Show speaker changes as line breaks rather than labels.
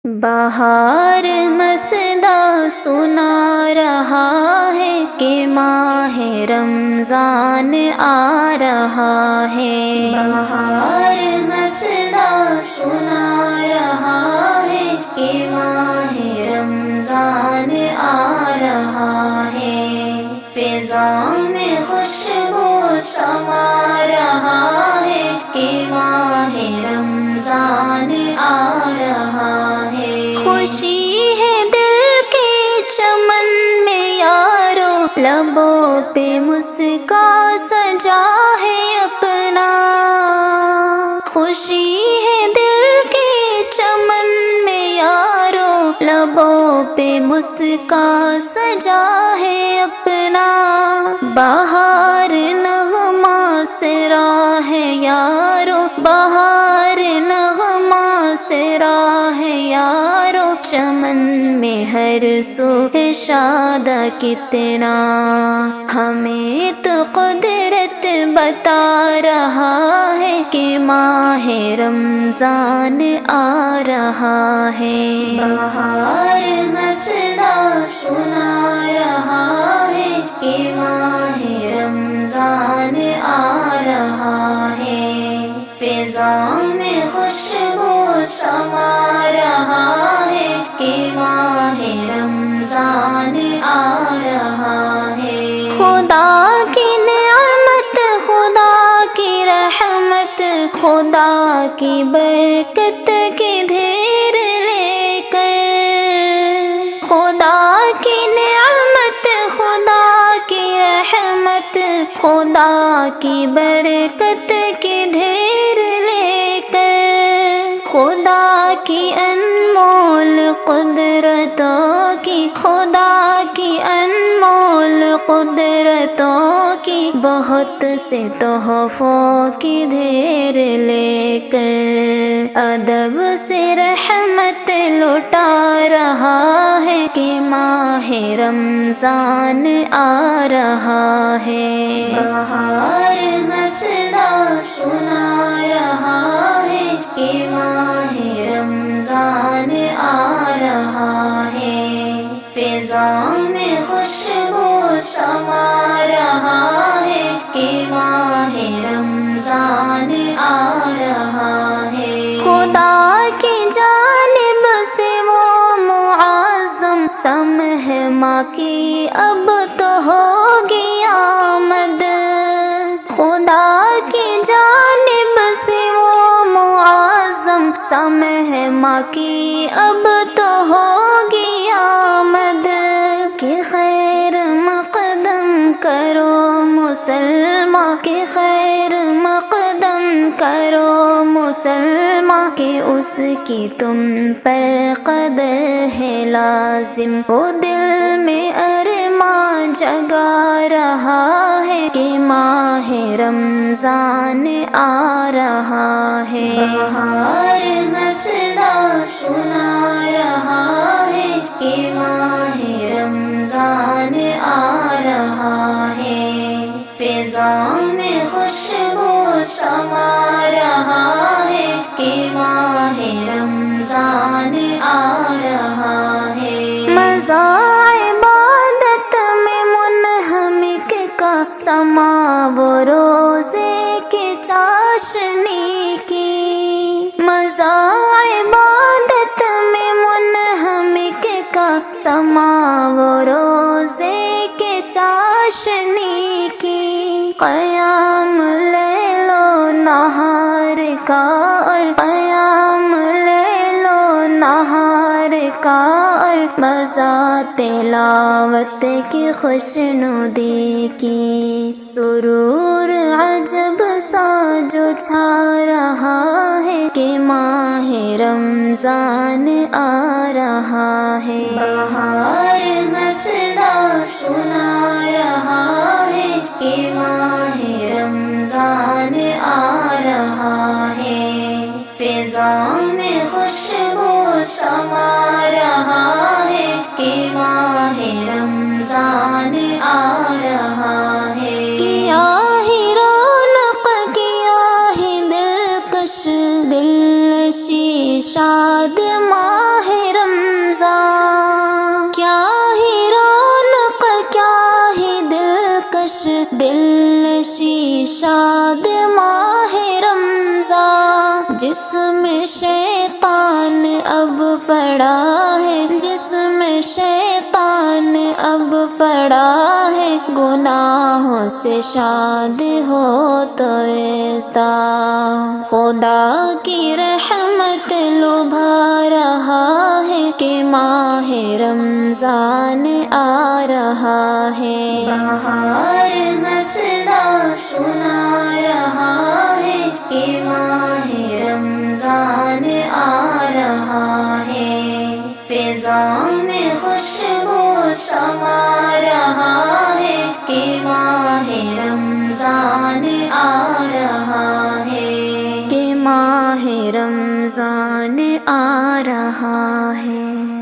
بہار مسدا سنا رہا ہے کہ ماہ رمضان آ رہا ہے۔ بہار مسدا سنا رہا ہے کہ ماہ رمضان آ رہا ہے۔ فضا میں خوشبو سما رہا ہے کہ ماہ رمضان آ رہا ہے۔ خوشی ہے دل کے چمن میں یارو، لبوں پہ مسکان سجا ہے اپنا۔ خوشی ہے دل کے چمن میں یارو، لبوں پہ مسکان سجا ہے اپنا۔ بہار نغمہ سرا ہے یارو، بہار نغمہ سرا ہے یارو، چمن میں ہر سو ہے شاد کتنا۔ ہمیں تو قدرت بتا رہا ہے کہ ماہ رمضان آ رہا ہے۔ بہار مسدا سنا رہا ہے کہ ماہ رمضان آ رہا ہے۔ فضا میں خوشبو سما رہا ہے کہ ماہ رمضان آ رہا ہے۔ خدا کی نعمت، خدا کی رحمت، خدا کی برکت کی دھیر لے کر، خدا کی نعمت، خدا کی رحمت، خدا کی برکت کی ڈھیر لے کر، خدا کی انمول قدرتوں کی، خدا کی انمول قدرتوں کی بہت سے تحفوں کی ڈھیر لے کر، ادب سے رحمت لوٹا رہا ہے کہ ماہ رمضان آ رہا ہے۔ بہار مسدا سنا رہا ہے کہ ماہ رمضان آ رہا ہے۔ فضا میں خوشبو سما رہا ہے کہ ماہ رمضان آ رہا ہے۔ خدا کی جانب سے وہ معظم سمح ماں کی اب تو ہوگی آمد، خدا کی جانب سے وہ معظم سمح ماں کی اب تو ہوگی آمد، کہ خیر مقدم کرو مسلماں، کہ خیر مقدم کرو مسلماں، کہ اس کی تم پر قدر ہے لازم، وہ دل میں ارماں جگا رہا ہے کہ ماہ رمضان آ رہا ہے۔ بہار مسدا سنا رہا ہے کہ ماہ رمضان آ رہا ہے۔ فضا میں خوشبو سما رہا ہے کہ ماہ رمضان آ رہا ہے۔ مزہ عبادت میں منہمک کا سما وہ روزے کی چاشنی کی، مزہ عبادت میں منہمک کا سما وہ روزے کے چاشنی کی، قیام لیل و نہار کا اور قیام لیل و نہار کا اور مزہ تلاوت کی خوشنودی کی، سرور عجب سا جو چھا رہا ہے کہ ماہ رمضان آ رہا ہے۔ بہار مسدا سنا رہا ہے کہ ماہ رمضان آ رہا ہے۔ فضا میں خوشبو سما رہا ہے کہ ماہ رمضان آ رہا ہے۔ کیا ہی رونق، کیا ہی دلکش، دل شاد ماہ دل نشیں شاد ماہ رمضان، جس میں شیطان اب پڑا ہے، جس میں شیطان اب پڑا ہے، گناہوں سے شاد ہو تو ایسا خدا کی رحمت لبھا رہا ہے کہ ماہ رمضان آ رہا ہے۔ بہار مسنا سنا رہا ہے کہ ماہ رمضان آ رہا ہے، فضا میں خوشبو سما رہا ہے کہ ماہ رمضان آ رہا ہے، کہ ماہ رمضان آ رہا ہے۔